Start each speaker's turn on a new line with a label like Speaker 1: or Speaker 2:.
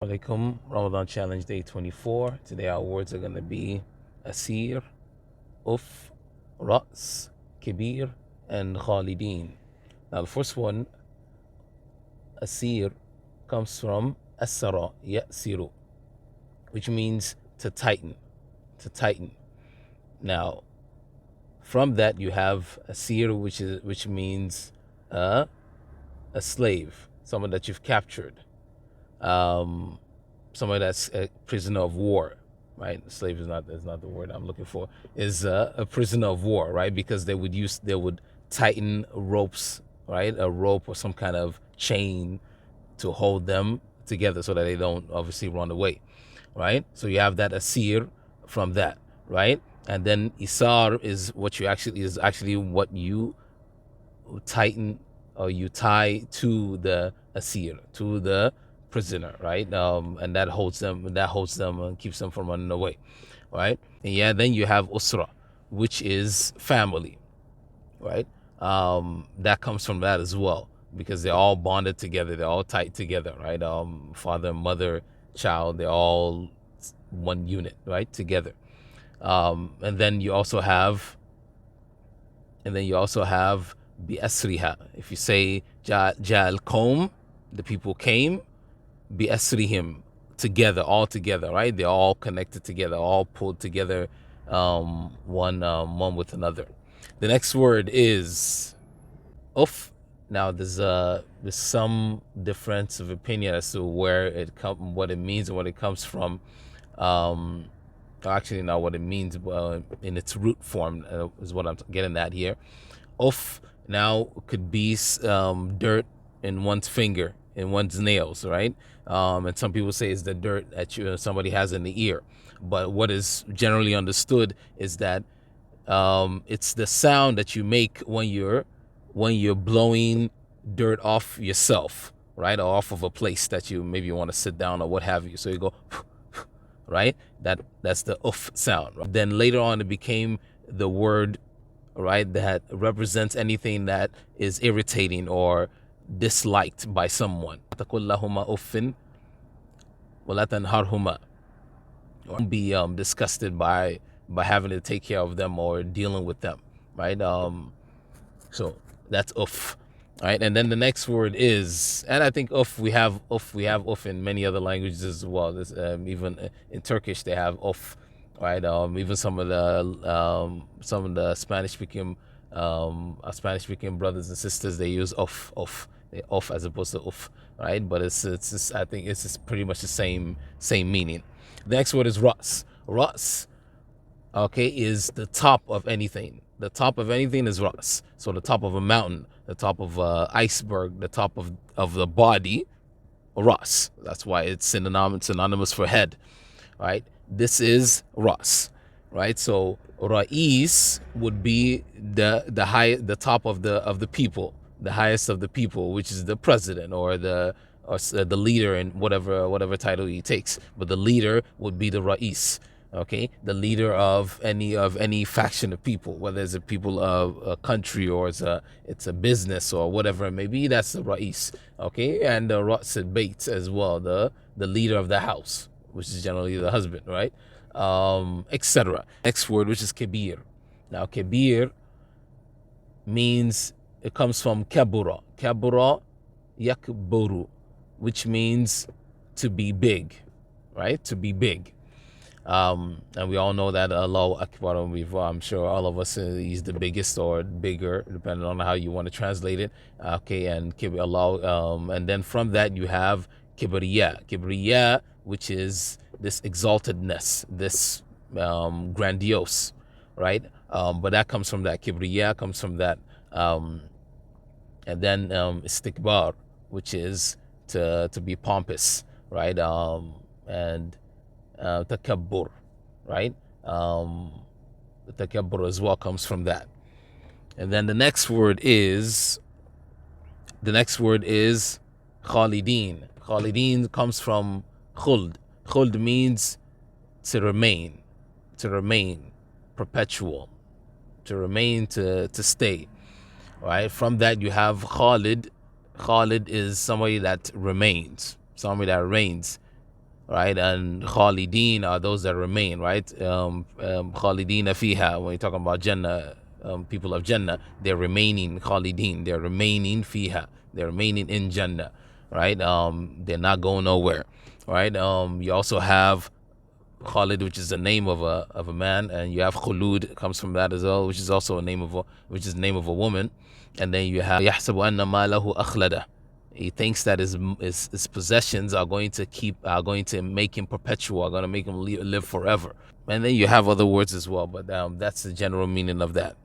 Speaker 1: Alaikum, Ramadan Challenge Day 24. Today our words are going to be Asir, Uf, Ras, Kibir, and Khalidin. Now the first one, Asir, comes from Asara, Yasiru, which means to tighten, to tighten. Now from that you have Asir, which means a slave, someone that you've captured. Someone that's a prisoner of war, right? Slave is not the word I'm looking for. Is a prisoner of war, right? Because they would tighten ropes, right? A rope or some kind of chain to hold them together so that they don't obviously run away, right? So you have that asir from that, right? And then isar is actually what you tighten or you tie to the asir, to the prisoner, right? And that holds them and keeps them from running away, right? And yeah, then you have usra, which is family, right? That comes from that as well because they're all bonded together, they're all tight together, right? Father, mother, child, they're all one unit, right? Together. And then you also have bi asriha. If you say jal qawm, the people came, bi asrihim, together, all together, right? They're all connected together, all pulled together, one with another. The next word is uf. Now there's some difference of opinion as to what it means and what it comes from. Um, Actually, not what it means, in its root form is what I'm getting at here. Uf now could be dirt in one's finger, in one's nails, right? And some people say it's the dirt that somebody has in the ear. But what is generally understood is that it's the sound that you make when you're blowing dirt off yourself, right, or off of a place that you maybe want to sit down or what have you. So you go, right? That's the uff sound. Right? Then later on, it became the word, right, that represents anything that is irritating or disliked by someone. تقل لهما أف ولا تنهرهما. Or be disgusted by having to take care of them or dealing with them, right? So that's uff, right? And then the next word is, and I think uff in many other languages as well. This even in Turkish they have uff, right? Even some of the Spanish speaking brothers and sisters, they use off as opposed to uff, right? But it's just, I think it's just pretty much the same meaning. The next word is ras. Ras, okay, is the top of anything. The top of anything is ras. So the top of a mountain, the top of an iceberg, the top of the body, ras. That's why it's synonymous for head, right? This is ras, right? So rais would be the top of the people, the highest of the people, which is the president or the leader in whatever title he takes. But the leader would be the rais, okay, the leader of any faction of people, whether it's a people of a country or it's a business or whatever it may be. That's the rais, okay, and the ras bait as well, the leader of the house, which is generally the husband, right, etc. Next word, which is kebir. Now kebir means, it comes from kabura yakburu, which means to be big, right, to be big. And we all know that Allahu Akbar, I'm sure all of us, he's the biggest or bigger, depending on how you want to translate it. Okay, and Allah, and then from that you have Kibriya, which is this exaltedness, this grandiose, right? But that comes from that. Kibriya comes from that. And then istikbar, which is to be pompous, right? And takabbur, right? The takabbur as well comes from that. And then the next word is khalidin. Khalidin comes from khuld. Khuld means to remain, perpetual, to remain, to stay, right? From that you have Khalid. Khalid is somebody that remains, somebody that reigns, right? And khalidin are those that remain, right? Khalidina fiha, when you're talking about Jannah, people of Jannah, they're remaining khalidin, they're remaining fiha, they're remaining in Jannah, right? They're not going nowhere, right? You also have Khalid, which is the name of a man, and you have Khulud, comes from that as well, which is also a name of the name of a woman. And then you have يحسب أن ماله أخلده. He thinks that his possessions are going to make him perpetual, are going to make him live forever. And then you have other words as well, but that's the general meaning of that.